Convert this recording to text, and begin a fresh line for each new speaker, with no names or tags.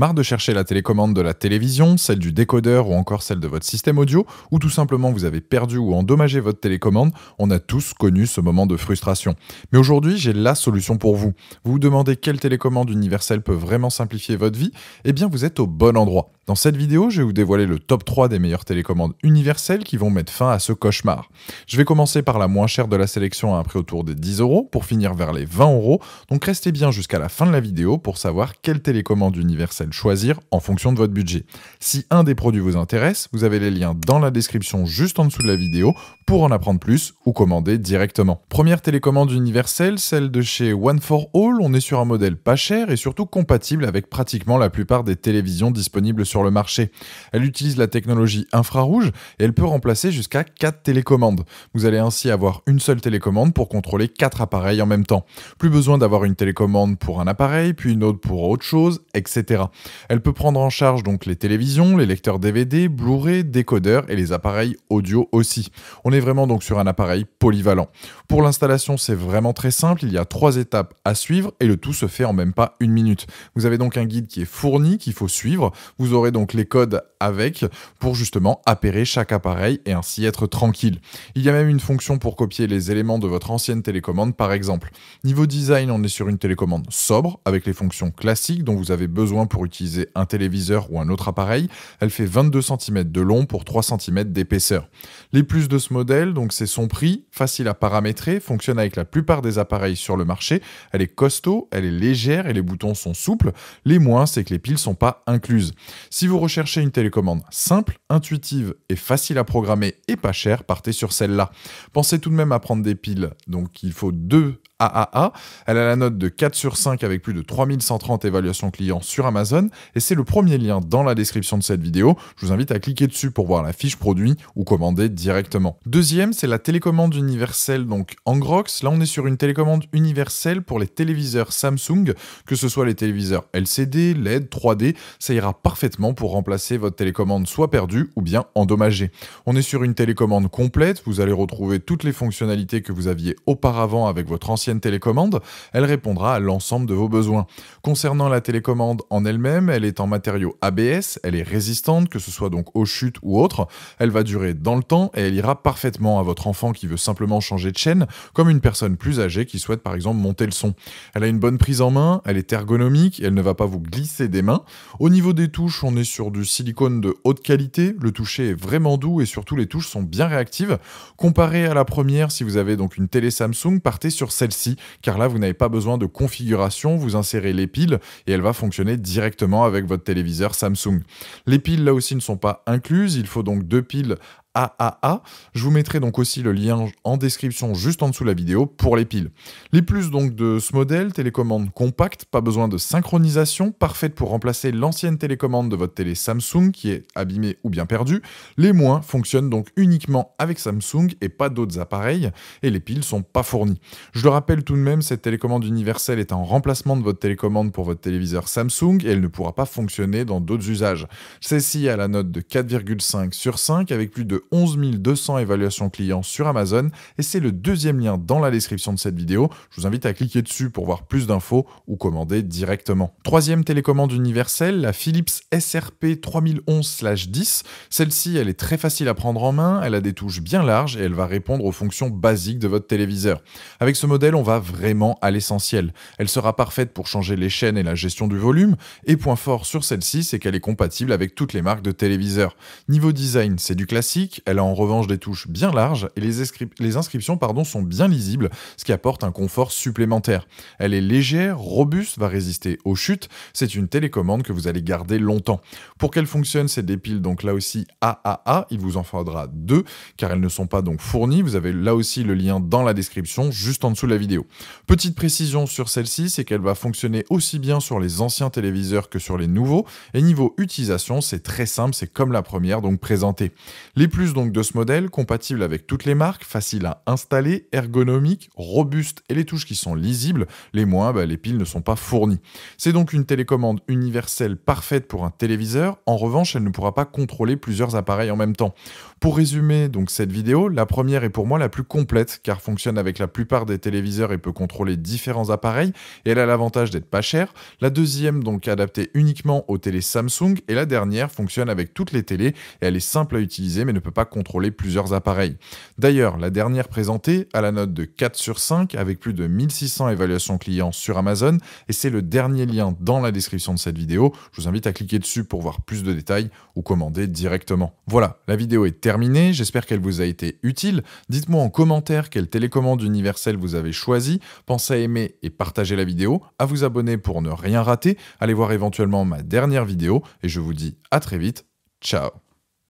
Marre de chercher la télécommande de la télévision, celle du décodeur ou encore celle de votre système audio, ou tout simplement vous avez perdu ou endommagé votre télécommande, on a tous connu ce moment de frustration. Mais aujourd'hui, j'ai la solution pour vous. Vous vous demandez quelle télécommande universelle peut vraiment simplifier votre vie? Eh bien, vous êtes au bon endroit. Dans cette vidéo, je vais vous dévoiler le top 3 des meilleures télécommandes universelles qui vont mettre fin à ce cauchemar. Je vais commencer par la moins chère de la sélection à un prix autour des 10 € pour finir vers les 20 €. Donc restez bien jusqu'à la fin de la vidéo pour savoir quelle télécommande universelle choisir en fonction de votre budget. Si un des produits vous intéresse, vous avez les liens dans la description juste en dessous de la vidéo pour en apprendre plus ou commander directement. Première télécommande universelle, celle de chez One for All. On est sur un modèle pas cher et surtout compatible avec pratiquement la plupart des télévisions disponibles sur le marché. Elle utilise la technologie infrarouge et elle peut remplacer jusqu'à 4 télécommandes. Vous allez ainsi avoir une seule télécommande pour contrôler 4 appareils en même temps. Plus besoin d'avoir une télécommande pour un appareil, puis une autre pour autre chose, etc. Elle peut prendre en charge donc les télévisions, les lecteurs DVD, Blu-ray, décodeurs et les appareils audio aussi. On est vraiment donc sur un appareil polyvalent. Pour l'installation, c'est vraiment très simple, il y a 3 étapes à suivre et le tout se fait en même pas 1 minute. Vous avez donc un guide qui est fourni, qu'il faut suivre. Vous aurez donc les codes avec pour justement appairer chaque appareil et ainsi être tranquille. Il y a même une fonction pour copier les éléments de votre ancienne télécommande par exemple. Niveau design, on est sur une télécommande sobre avec les fonctions classiques dont vous avez besoin pour utiliser un téléviseur ou un autre appareil. Elle fait 22 cm de long pour 3 cm d'épaisseur. Les plus de ce modèle, donc c'est son prix, facile à paramétrer, fonctionne avec la plupart des appareils sur le marché. Elle est costaud, elle est légère et les boutons sont souples. Les moins, c'est que les piles sont pas incluses. Si vous recherchez une télécommande simple, intuitive et facile à programmer et pas chère, partez sur celle-là. Pensez tout de même à prendre des piles, donc il faut 2 AAA. Elle a la note de 4 sur 5 avec plus de 3130 évaluations clients sur Amazon et c'est le premier lien dans la description de cette vidéo. Je vous invite à cliquer dessus pour voir la fiche produit ou commander directement. Deuxième, c'est la télécommande universelle donc Angrox. Là, on est sur une télécommande universelle pour les téléviseurs Samsung, que ce soit les téléviseurs LCD, LED, 3D, ça ira parfaitement pour remplacer votre télécommande soit perdue ou bien endommagée. On est sur une télécommande complète, vous allez retrouver toutes les fonctionnalités que vous aviez auparavant avec votre ancienne télécommande, elle répondra à l'ensemble de vos besoins. Concernant la télécommande en elle-même, elle est en matériau ABS, elle est résistante, que ce soit donc aux chutes ou autres, elle va durer dans le temps et elle ira parfaitement à votre enfant qui veut simplement changer de chaîne, comme une personne plus âgée qui souhaite par exemple monter le son. Elle a une bonne prise en main, elle est ergonomique et elle ne va pas vous glisser des mains. Au niveau des touches, on est sur du silicone de haute qualité, le toucher est vraiment doux et surtout les touches sont bien réactives. Comparé à la première, si vous avez donc une télé Samsung, partez sur celle-ci, car là vous n'avez pas besoin de configuration, vous insérez les piles et elle va fonctionner directement avec votre téléviseur Samsung. Les piles là aussi ne sont pas incluses, il faut donc 2 piles AAA. Je vous mettrai donc aussi le lien en description juste en dessous de la vidéo pour les piles. Les plus donc de ce modèle, télécommande compacte, pas besoin de synchronisation, parfaite pour remplacer l'ancienne télécommande de votre télé Samsung qui est abîmée ou bien perdue. Les moins fonctionnent donc uniquement avec Samsung et pas d'autres appareils et les piles sont pas fournies. Je le rappelle tout de même, cette télécommande universelle est en remplacement de votre télécommande pour votre téléviseur Samsung et elle ne pourra pas fonctionner dans d'autres usages. Celle-ci a la note de 4,5 sur 5 avec plus de 11 200 évaluations clients sur Amazon et c'est le deuxième lien dans la description de cette vidéo. Je vous invite à cliquer dessus pour voir plus d'infos ou commander directement. Troisième télécommande universelle, la Philips SRP 3011/10. Celle-ci, elle est très facile à prendre en main, elle a des touches bien larges et elle va répondre aux fonctions basiques de votre téléviseur. Avec ce modèle, on va vraiment à l'essentiel. Elle sera parfaite pour changer les chaînes et la gestion du volume. Et point fort sur celle-ci, c'est qu'elle est compatible avec toutes les marques de téléviseurs. Niveau design, c'est du classique. Elle a en revanche des touches bien larges et les inscriptions sont bien lisibles, ce qui apporte un confort supplémentaire. Elle est légère, robuste, va résister aux chutes. C'est une télécommande que vous allez garder longtemps. Pour qu'elle fonctionne, c'est des piles donc là aussi AAA. Il vous en faudra 2 car elles ne sont pas donc fournies. Vous avez là aussi le lien dans la description juste en dessous de la vidéo. Petite précision sur celle-ci, c'est qu'elle va fonctionner aussi bien sur les anciens téléviseurs que sur les nouveaux. Et niveau utilisation, c'est très simple, c'est comme la première donc présentée. Les plus plus donc de ce modèle, compatible avec toutes les marques, facile à installer, ergonomique, robuste et les touches qui sont lisibles, les moins, les piles ne sont pas fournies. C'est donc une télécommande universelle parfaite pour un téléviseur. En revanche, elle ne pourra pas contrôler plusieurs appareils en même temps. Pour résumer donc cette vidéo, la première est pour moi la plus complète car fonctionne avec la plupart des téléviseurs et peut contrôler différents appareils et elle a l'avantage d'être pas chère. La deuxième donc adaptée uniquement aux télés Samsung et la dernière fonctionne avec toutes les télés et elle est simple à utiliser mais ne peut pas contrôler plusieurs appareils. D'ailleurs, la dernière présentée a la note de 4 sur 5 avec plus de 1600 évaluations clients sur Amazon et c'est le dernier lien dans la description de cette vidéo. Je vous invite à cliquer dessus pour voir plus de détails ou commander directement. Voilà, la vidéo est terminée, j'espère qu'elle vous a été utile. Dites-moi en commentaire quelle télécommande universelle vous avez choisi. Pensez à aimer et partager la vidéo, à vous abonner pour ne rien rater. Allez voir éventuellement ma dernière vidéo et je vous dis à très vite. Ciao.